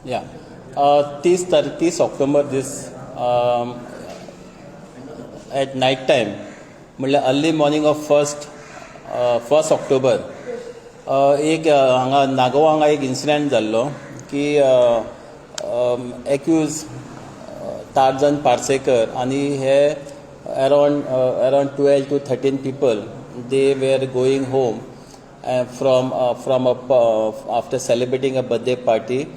Yeah. 30 October this at night time, म्हणल्यार early morning of first October एक हांगा नागोवा हांगा एक इन्सिडेंट जाल्लो की एक्यूज टार्झन पार्सेकर आनी हे around 12 to 13 people, they were going home from after celebrating a birthday party,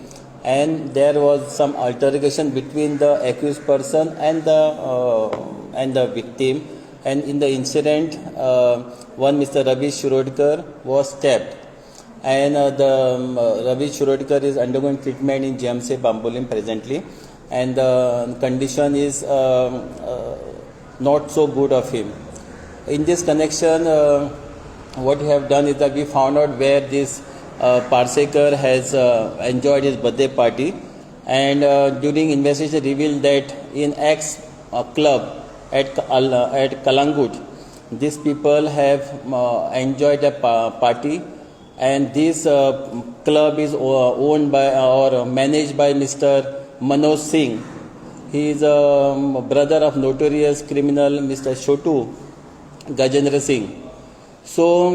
and there was some altercation between the accused person and the victim, and in the incident one Mr. Ravi Shirodkar was stabbed, and Ravi Shirodkar is undergoing treatment in GMC Bambolim presently, and the condition is not so good of him. In this connection, what we have done is that we found out where this Parsekar has enjoyed his birthday party, and during investigation revealed that in X club at Kalangut, these people have enjoyed a party, and this club is owned by or managed by Mr. Manoj Singh. He is a brother of notorious criminal Mr. Chotu Gajendra Singh. So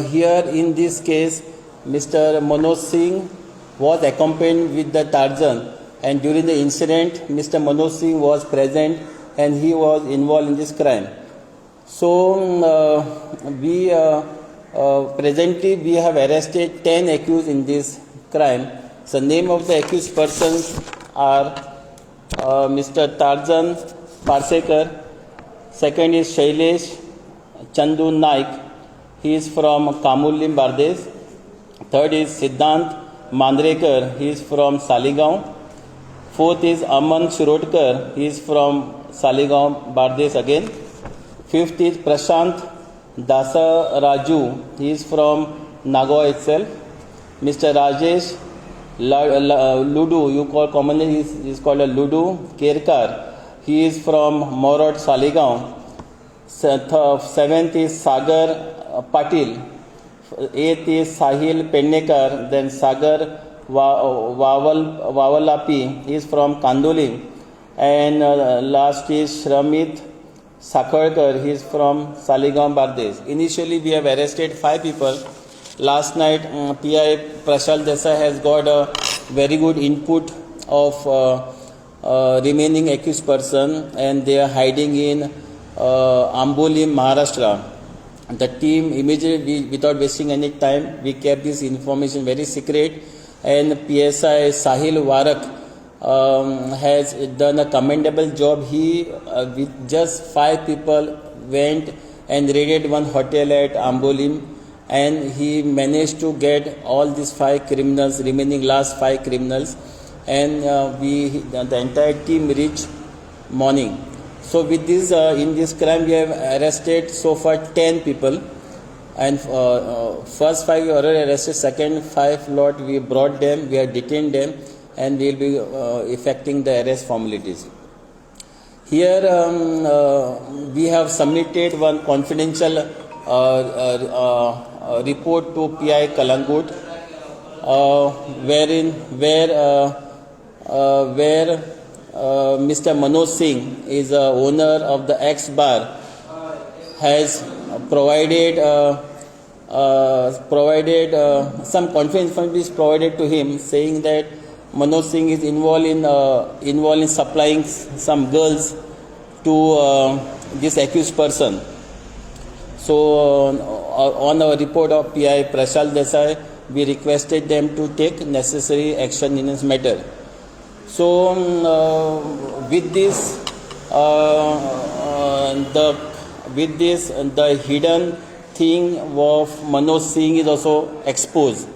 here in this case, Mr. Manoj Singh was accompanied with the Tarzan, and during the incident, Mr. Manoj Singh was present and he was involved in this crime. So we presently we have arrested 10 accused in this crime. The name of the accused persons are Mr. Tarzan Parsekar. Second is Shailesh Chandu Naik. He is from Kamulim, Bardes. Third is Siddhant Mandrekar. He is from Saligaon. Fourth is Aman Shirodkar. He is from Saligaon, Bardes again. Fifth is Prashant Dasa Raju. He is from Nagoa itself. Mr. Rajesh Ludu, you call commonly he is called a Ludu Kerkar. He is from Morot, Saligaon. Seventh is Sagar Patil. Eighth is Sahil Pendekar. Then Sagar Wawalapi. He is from Kandoli. And last is Shramit Sakharkar. He is from Saligaon, Bardes. Initially, we have arrested 5 people. Last night, PI Prashal Desai has got a very good input of remaining accused person, and they are hiding in Amboli, Maharashtra. The team immediately, without wasting any time, we kept this information very secret, and PSI Sahil Warak has done a commendable job. He, with just 5 people, went and raided one hotel at Ambolim, and he managed to get all these 5 criminals, remaining last 5 criminals, and the entire team reached morning. So with this, in this crime, we have arrested so far 10 people, and first 5 we already arrested, second 5 lot we brought them, we have detained them, and we will be effecting the arrest formalities. Here we have submitted one confidential report to PI Kalangut, where Mr. Manoj Singh is the owner of the X bar, has provided some confidential information is provided to him, saying that Manoj Singh is involved in supplying some girls to this accused person. So on our report of PI Prashal Desai, we requested them to take necessary action in this matter. So with this, the hidden thing of Manoj Singh is also exposed,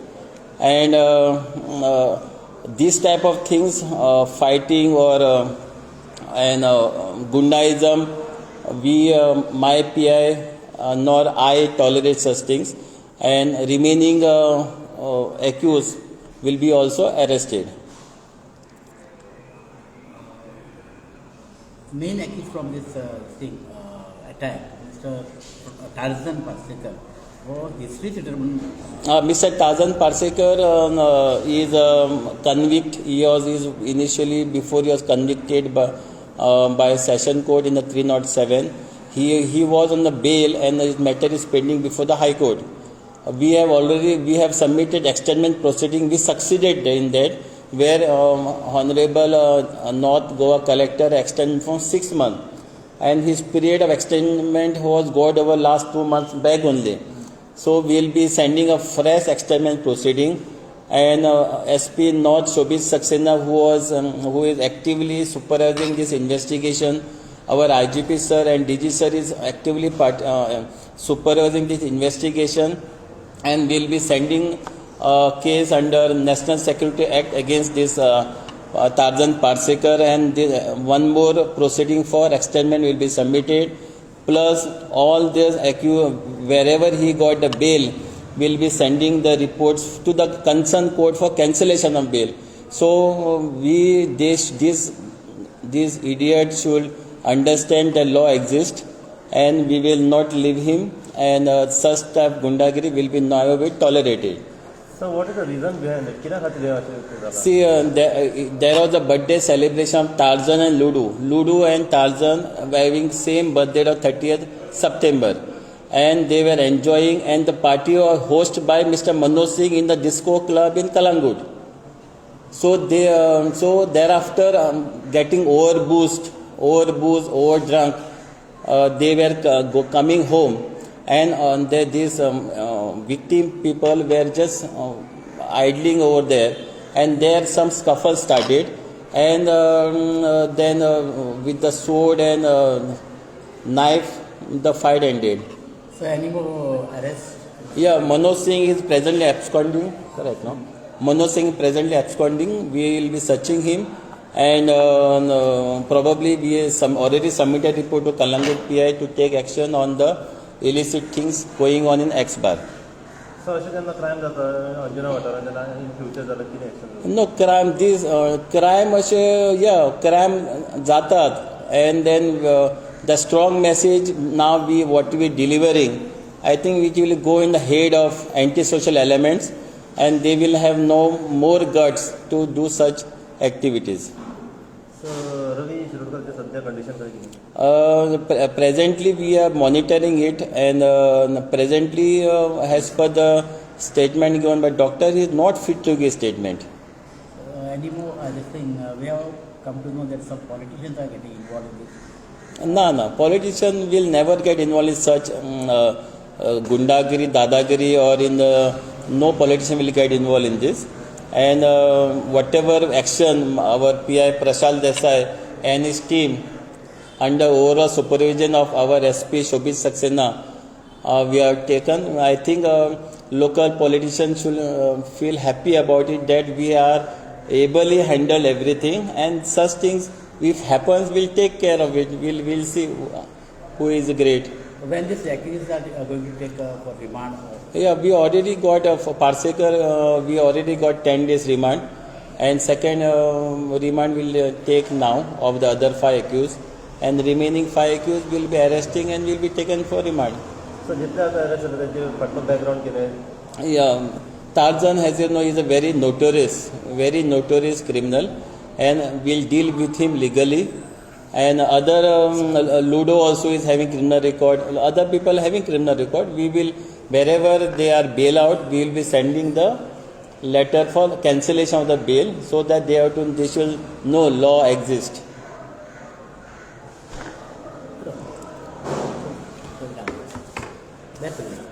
and these type of things, fighting or Gundaism, my PI nor I tolerate such things, and remaining accused will be also arrested. Main accused from this attack, Mr. Tarzan Parsekar, history चित्रमण Mr. Tarzan Parsekar is convict. He is initially, before he was convicted by Session Court in the 307. He was on the bail and his matter is pending before the High Court. We have submitted externment proceeding. We succeeded in that, where Honorable North Goa Collector extended from 6 months, and his period of extendment was got over last 2 months back only. So we will be sending a fresh externment proceeding, and SP North Shobit Saxena, who is actively supervising this investigation. Our IGP sir and DG sir is actively supervising this investigation, and we will be sending a case under National Security Act against this Tarzan Parsekar, and one more proceeding for externment will be submitted. Plus all this wherever he got the bail, will be sending the reports to the concerned court for cancellation of bail. So these idiots should understand the law exists, and we will not leave him, and such type gundagiri will be never be tolerated. So what is the reason behind it? See, there was a birthday celebration of Tarzan and Ludu. Ludu and Tarzan were having same birthday of 30th September. And they were enjoying, and the party was hosted by Mr. Manoj Singh in the disco club in Kalangut. So thereafter, getting overboozed, overdrunk, they were coming home. And these victim people were just idling over there, and there some scuffle started, and then with the sword and knife, the fight ended. So any more arrests? Yeah, Manoj Singh is presently absconding. Correct, no? Manoj Singh is presently absconding. We will be searching him, and probably we have already submitted report to Kalangut PI to take action on the illicit things going on in X bar. So अशें जेन्ना crime जाता अंजुना वाठारांत जेन्ना in future जाल्यार कितें action? No crime. These crime crime जातात, and then the strong message now what we delivering, I think which will go in the head of antisocial elements, and they will have no more guts to do such activities. So Ravi Shirudkar's सध्या condition काय कितें? Presently we are monitoring it, and presently as per the statement given by doctor, he is not fit to give statement. Any more this thing? We have come to know that some politicians are getting involved in this. No, politician will never get involved in such gundagiri, dadagiri, or no politician will get involved in this. And whatever action our PI Prashal Desai and his team, under overall supervision of our SP Shobit Saxena, we have taken. I think local politicians should feel happy about it, that we are ably handle everything, and such things, if happens, we'll take care of it. We'll see who is great. When these activities are going to take for remand? Yeah, we already got for Parsekar, we already got 10 days remand, and second remand will take now of the other 5 accused, and remaining 5 accused will be arresting and will be taken for remand. So जितले आता arrest जाले त्यांचे फाटलो background कितें? Yeah, Tarzan, as you know, is a very notorious criminal, and we'll deal with him legally. And other Ludo also is having criminal record. Other people having criminal record. We will, wherever they are bail out, we will be sending the letter for cancellation of the bail, so that they should know law exists. That's it.